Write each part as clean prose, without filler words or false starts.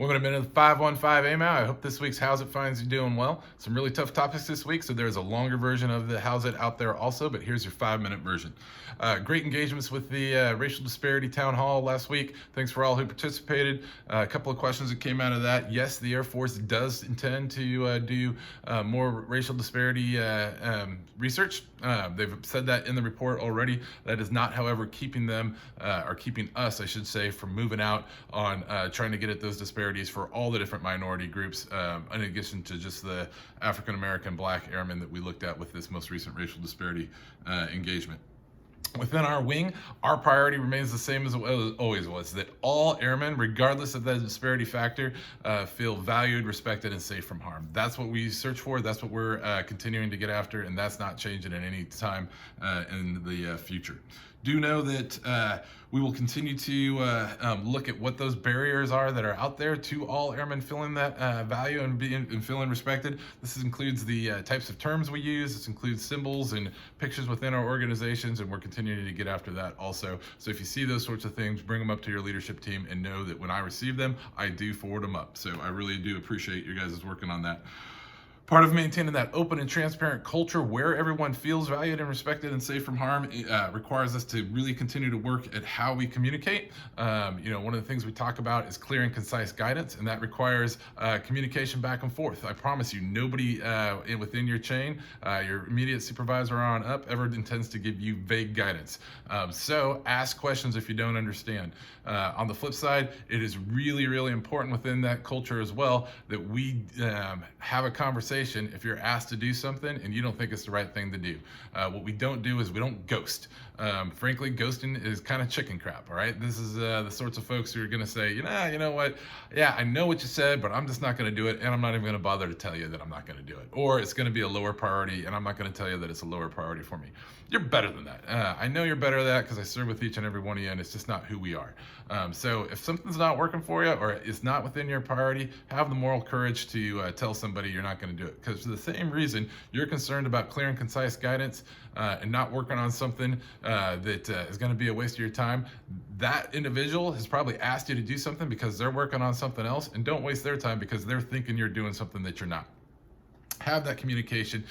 Welcome to minute 515 AMAO. I hope this week's Howzit finds you doing well. Some really tough topics this week, so there's a longer version of the Howzit out there also, but here's your 5-minute version. Great engagements with the racial disparity town hall last week. Thanks for all who participated. A couple of questions that came out of that. Yes, the Air Force does intend to do more racial disparity research. They've said that in the report already. That is not, however, keeping them, or keeping us, I should say, from moving out on trying to get at those disparities for all the different minority groups, in addition to just the African American Black airmen that we looked at with this most recent racial disparity engagement. Within our wing, our priority remains the same as it always was, that all airmen, regardless of the disparity factor, feel valued, respected, and safe from harm. That's what we search for, that's what we're continuing to get after, and that's not changing at any time in the future. Do know that we will continue to look at what those barriers are that are out there to all airmen feeling that value and feeling respected. This includes the types of terms we use. This includes symbols and pictures within our organizations, and we're continuing to get after that also. So if you see those sorts of things, bring them up to your leadership team and know that when I receive them, I do forward them up. So I really do appreciate you guys working on that. Part of maintaining that open and transparent culture where everyone feels valued and respected and safe from harm requires us to really continue to work at how we communicate. One of the things we talk about is clear and concise guidance, and that requires communication back and forth. I promise you, nobody within your chain, your immediate supervisor on up, ever intends to give you vague guidance. So ask questions if you don't understand. On the flip side, it is really, really important within that culture as well that we have a conversation if you're asked to do something and you don't think it's the right thing to do. What we don't do is we don't ghost. Frankly, ghosting is kind of chicken crap, all right? This is the sorts of folks who are gonna say, you know what? Yeah, I know what you said, but I'm just not gonna do it, and I'm not even gonna bother to tell you that I'm not gonna do it. Or it's gonna be a lower priority, and I'm not gonna tell you that it's a lower priority for me. You're better than that. I know you're better than that because I serve with each and every one of you, and it's just not who we are. So if something's not working for you or it's not within your priority, have the moral courage to tell somebody you're not gonna do it. Because for the same reason, you're concerned about clear and concise guidance and not working on something that is going to be a waste of your time. That individual has probably asked you to do something because they're working on something else, and don't waste their time because they're thinking you're doing something that you're not. Have that communication,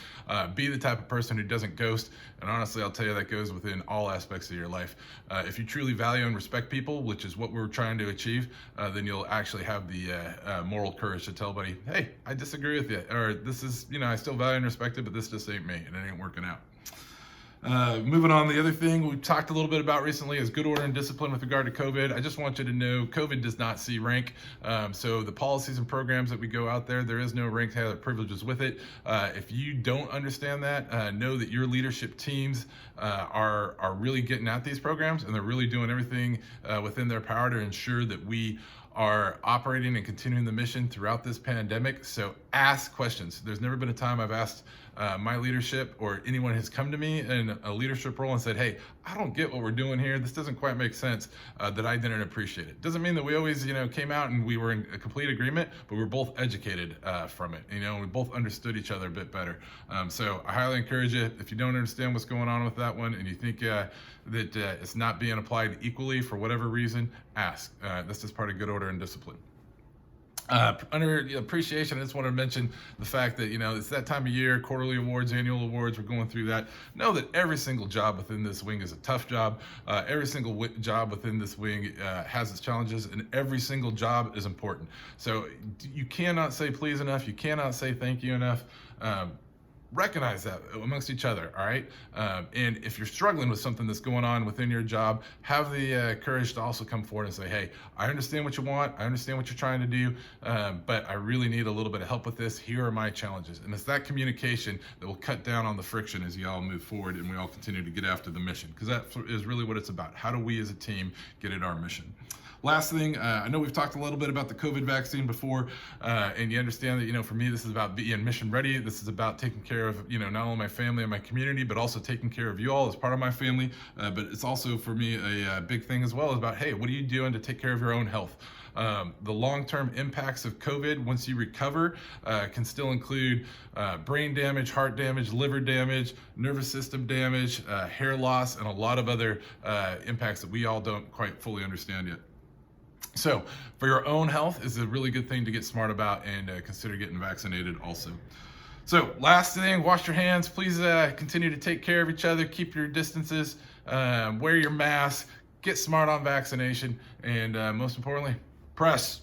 be the type of person who doesn't ghost, and honestly, I'll tell you that goes within all aspects of your life. If you truly value and respect people, which is what we're trying to achieve, then you'll actually have the moral courage to tell somebody, hey, I disagree with you, or this is, I still value and respect it, but this just ain't me, and it ain't working out. Moving on, the other thing we talked a little bit about recently is good order and discipline with regard to COVID. I just want you to know COVID does not see rank. So the policies and programs that we go out there is no rank privileges with it. If you don't understand that, know that your leadership teams are really getting at these programs, and they're really doing everything within their power to ensure that we are operating and continuing the mission throughout this pandemic. So ask questions. There's never been a time I've asked my leadership or anyone has come to me in a leadership role and said, hey, I don't get what we're doing here. This doesn't quite make sense, that I didn't appreciate it. Doesn't mean that we always, came out and we were in a complete agreement, but we were both educated from it. We both understood each other a bit better. So I highly encourage you, if you don't understand what's going on with that one and you think that it's not being applied equally for whatever reason, ask. That's just part of good order and discipline. Under appreciation, I just want to mention the fact that, it's that time of year, quarterly awards, annual awards, we're going through that. Know that every single job within this wing is a tough job. Every single job within this wing has its challenges, and every single job is important. So you cannot say please enough. You cannot say thank you enough. Recognize that amongst each other, all right? And if you're struggling with something that's going on within your job, have the courage to also come forward and say, hey, I understand what you want, I understand what you're trying to do, but I really need a little bit of help with this. Here are my challenges. And it's that communication that will cut down on the friction as you all move forward and we all continue to get after the mission, because that is really what it's about. How do we as a team get at our mission? Last thing, I know we've talked a little bit about the COVID vaccine before, and you understand that, for me, this is about being mission ready. This is about taking care of, not only my family and my community, but also taking care of you all as part of my family. But it's also, for me, a big thing as well about, hey, what are you doing to take care of your own health? The long-term impacts of COVID, once you recover, can still include brain damage, heart damage, liver damage, nervous system damage, hair loss, and a lot of other impacts that we all don't quite fully understand yet. So for your own health, is a really good thing to get smart about, and consider getting vaccinated also. So last thing, wash your hands. Please continue to take care of each other. Keep your distances. Wear your mask. Get smart on vaccination. And most importantly, press.